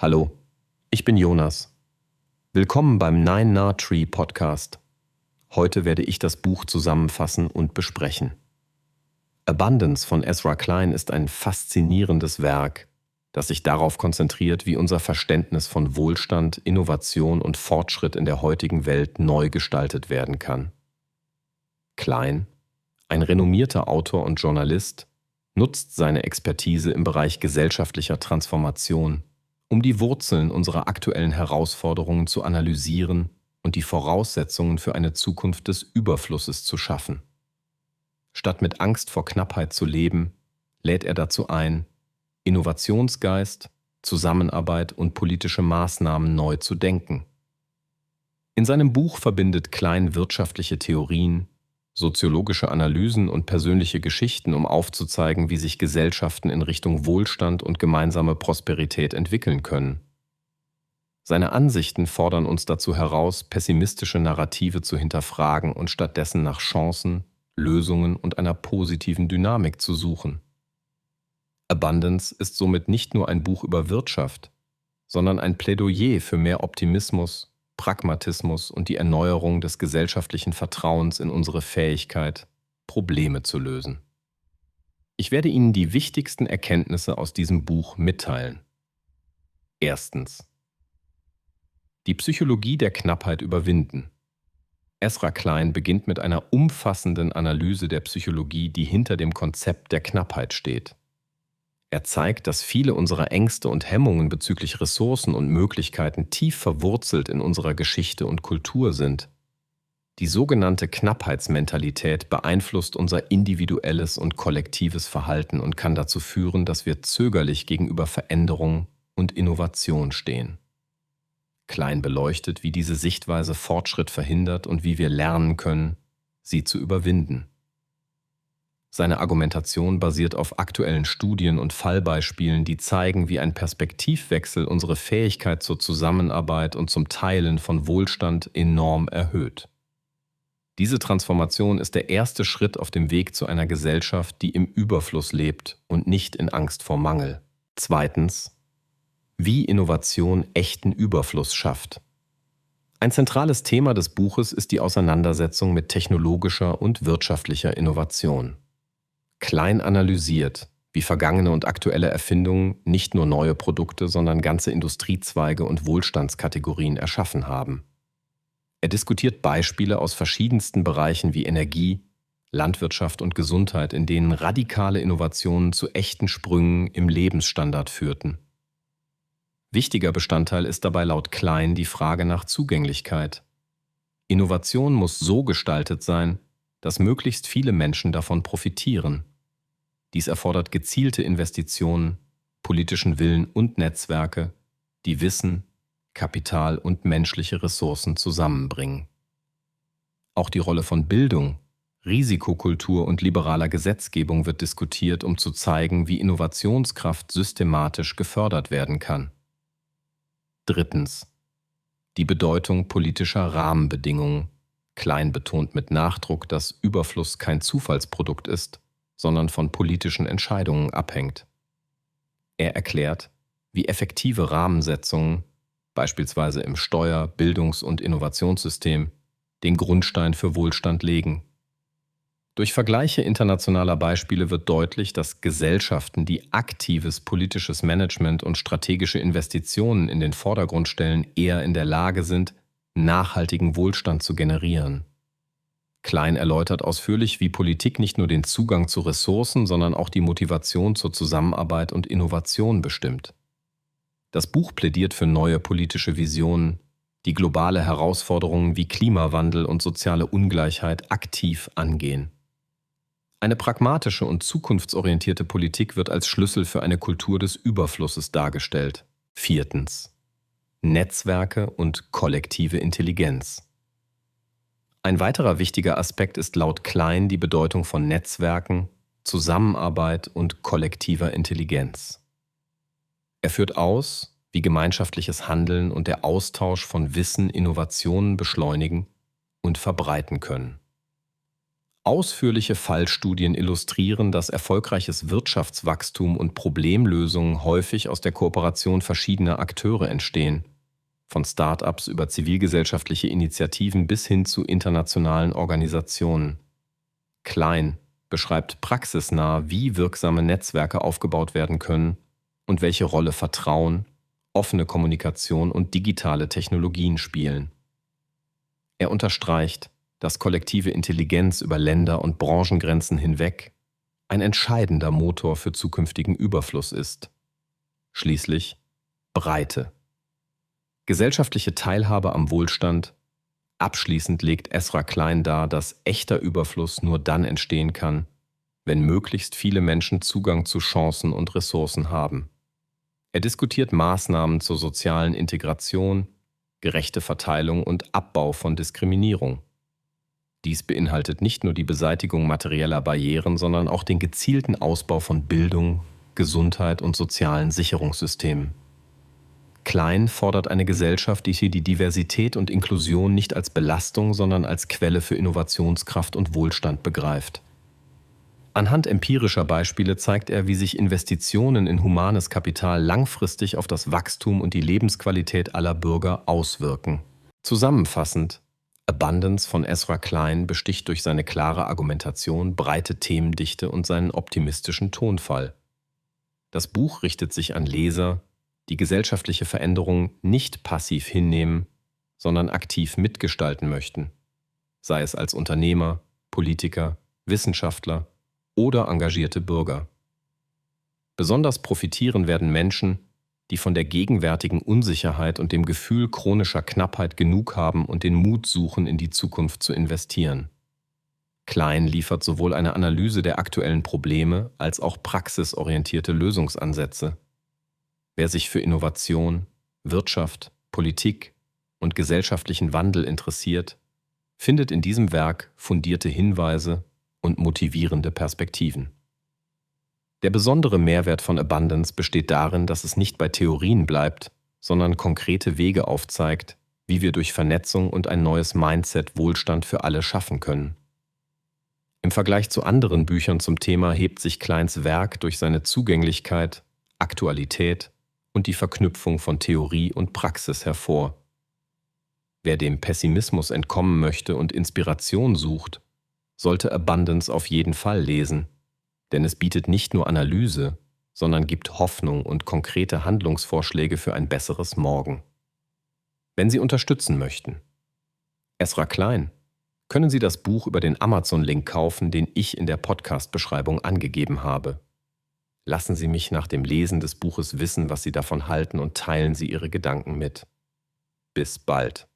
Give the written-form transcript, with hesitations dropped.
Hallo, ich bin Jonas. Willkommen beim Nine Nah Tree Podcast. Heute werde ich das Buch zusammenfassen und besprechen. Abundance von Ezra Klein ist ein faszinierendes Werk, das sich darauf konzentriert, wie unser Verständnis von Wohlstand, Innovation und Fortschritt in der heutigen Welt neu gestaltet werden kann. Klein, ein renommierter Autor und Journalist, nutzt seine Expertise im Bereich gesellschaftlicher Transformation, um die Wurzeln unserer aktuellen Herausforderungen zu analysieren und die Voraussetzungen für eine Zukunft des Überflusses zu schaffen. Statt mit Angst vor Knappheit zu leben, lädt er dazu ein, Innovationsgeist, Zusammenarbeit und politische Maßnahmen neu zu denken. In seinem Buch verbindet Klein wirtschaftliche Theorien, soziologische Analysen und persönliche Geschichten, um aufzuzeigen, wie sich Gesellschaften in Richtung Wohlstand und gemeinsame Prosperität entwickeln können. Seine Ansichten fordern uns dazu heraus, pessimistische Narrative zu hinterfragen und stattdessen nach Chancen, Lösungen und einer positiven Dynamik zu suchen. Abundance ist somit nicht nur ein Buch über Wirtschaft, sondern ein Plädoyer für mehr Optimismus, Pragmatismus und die Erneuerung des gesellschaftlichen Vertrauens in unsere Fähigkeit, Probleme zu lösen. Ich werde Ihnen die wichtigsten Erkenntnisse aus diesem Buch mitteilen. Erstens. Die Psychologie der Knappheit überwinden. Ezra Klein beginnt mit einer umfassenden Analyse der Psychologie, die hinter dem Konzept der Knappheit steht. Er zeigt, dass viele unserer Ängste und Hemmungen bezüglich Ressourcen und Möglichkeiten tief verwurzelt in unserer Geschichte und Kultur sind. Die sogenannte Knappheitsmentalität beeinflusst unser individuelles und kollektives Verhalten und kann dazu führen, dass wir zögerlich gegenüber Veränderung und Innovation stehen. Klein beleuchtet, wie diese Sichtweise Fortschritt verhindert und wie wir lernen können, sie zu überwinden. Seine Argumentation basiert auf aktuellen Studien und Fallbeispielen, die zeigen, wie ein Perspektivwechsel unsere Fähigkeit zur Zusammenarbeit und zum Teilen von Wohlstand enorm erhöht. Diese Transformation ist der erste Schritt auf dem Weg zu einer Gesellschaft, die im Überfluss lebt und nicht in Angst vor Mangel. Zweitens, wie Innovation echten Überfluss schafft. Ein zentrales Thema des Buches ist die Auseinandersetzung mit technologischer und wirtschaftlicher Innovation. Klein analysiert, wie vergangene und aktuelle Erfindungen nicht nur neue Produkte, sondern ganze Industriezweige und Wohlstandskategorien erschaffen haben. Er diskutiert Beispiele aus verschiedensten Bereichen wie Energie, Landwirtschaft und Gesundheit, in denen radikale Innovationen zu echten Sprüngen im Lebensstandard führten. Wichtiger Bestandteil ist dabei laut Klein die Frage nach Zugänglichkeit. Innovation muss so gestaltet sein, dass möglichst viele Menschen davon profitieren. Dies erfordert gezielte Investitionen, politischen Willen und Netzwerke, die Wissen, Kapital und menschliche Ressourcen zusammenbringen. Auch die Rolle von Bildung, Risikokultur und liberaler Gesetzgebung wird diskutiert, um zu zeigen, wie Innovationskraft systematisch gefördert werden kann. Drittens. Die Bedeutung politischer Rahmenbedingungen. Klein betont mit Nachdruck, dass Überfluss kein Zufallsprodukt ist, sondern von politischen Entscheidungen abhängt. Er erklärt, wie effektive Rahmensetzungen, beispielsweise im Steuer-, Bildungs- und Innovationssystem, den Grundstein für Wohlstand legen. Durch Vergleiche internationaler Beispiele wird deutlich, dass Gesellschaften, die aktives politisches Management und strategische Investitionen in den Vordergrund stellen, eher in der Lage sind, nachhaltigen Wohlstand zu generieren. Klein erläutert ausführlich, wie Politik nicht nur den Zugang zu Ressourcen, sondern auch die Motivation zur Zusammenarbeit und Innovation bestimmt. Das Buch plädiert für neue politische Visionen, die globale Herausforderungen wie Klimawandel und soziale Ungleichheit aktiv angehen. Eine pragmatische und zukunftsorientierte Politik wird als Schlüssel für eine Kultur des Überflusses dargestellt. Viertens. Netzwerke und kollektive Intelligenz. Ein weiterer wichtiger Aspekt ist laut Klein die Bedeutung von Netzwerken, Zusammenarbeit und kollektiver Intelligenz. Er führt aus, wie gemeinschaftliches Handeln und der Austausch von Wissen Innovationen beschleunigen und verbreiten können. Ausführliche Fallstudien illustrieren, dass erfolgreiches Wirtschaftswachstum und Problemlösungen häufig aus der Kooperation verschiedener Akteure entstehen, von Start-ups über zivilgesellschaftliche Initiativen bis hin zu internationalen Organisationen. Klein beschreibt praxisnah, wie wirksame Netzwerke aufgebaut werden können und welche Rolle Vertrauen, offene Kommunikation und digitale Technologien spielen. Er unterstreicht, dass kollektive Intelligenz über Länder- und Branchengrenzen hinweg ein entscheidender Motor für zukünftigen Überfluss ist. Schließlich Breite. Gesellschaftliche Teilhabe am Wohlstand. Abschließend legt Ezra Klein dar, dass echter Überfluss nur dann entstehen kann, wenn möglichst viele Menschen Zugang zu Chancen und Ressourcen haben. Er diskutiert Maßnahmen zur sozialen Integration, gerechte Verteilung und Abbau von Diskriminierung. Dies beinhaltet nicht nur die Beseitigung materieller Barrieren, sondern auch den gezielten Ausbau von Bildung, Gesundheit und sozialen Sicherungssystemen. Klein fordert eine Gesellschaft, die die Diversität und Inklusion nicht als Belastung, sondern als Quelle für Innovationskraft und Wohlstand begreift. Anhand empirischer Beispiele zeigt er, wie sich Investitionen in humanes Kapital langfristig auf das Wachstum und die Lebensqualität aller Bürger auswirken. Zusammenfassend: Abundance von Ezra Klein besticht durch seine klare Argumentation, breite Themendichte und seinen optimistischen Tonfall. Das Buch richtet sich an Leser, die gesellschaftliche Veränderung nicht passiv hinnehmen, sondern aktiv mitgestalten möchten, sei es als Unternehmer, Politiker, Wissenschaftler oder engagierte Bürger. Besonders profitieren werden Menschen, die von der gegenwärtigen Unsicherheit und dem Gefühl chronischer Knappheit genug haben und den Mut suchen, in die Zukunft zu investieren. Klein liefert sowohl eine Analyse der aktuellen Probleme als auch praxisorientierte Lösungsansätze. Wer sich für Innovation, Wirtschaft, Politik und gesellschaftlichen Wandel interessiert, findet in diesem Werk fundierte Hinweise und motivierende Perspektiven. Der besondere Mehrwert von Abundance besteht darin, dass es nicht bei Theorien bleibt, sondern konkrete Wege aufzeigt, wie wir durch Vernetzung und ein neues Mindset Wohlstand für alle schaffen können. Im Vergleich zu anderen Büchern zum Thema hebt sich Kleins Werk durch seine Zugänglichkeit, Aktualität und die Verknüpfung von Theorie und Praxis hervor. Wer dem Pessimismus entkommen möchte und Inspiration sucht, sollte Abundance auf jeden Fall lesen, denn es bietet nicht nur Analyse, sondern gibt Hoffnung und konkrete Handlungsvorschläge für ein besseres Morgen. Wenn Sie unterstützen möchten: Ezra Klein, können Sie das Buch über den Amazon-Link kaufen, den ich in der Podcast-Beschreibung angegeben habe. Lassen Sie mich nach dem Lesen des Buches wissen, was Sie davon halten, und teilen Sie Ihre Gedanken mit. Bis bald.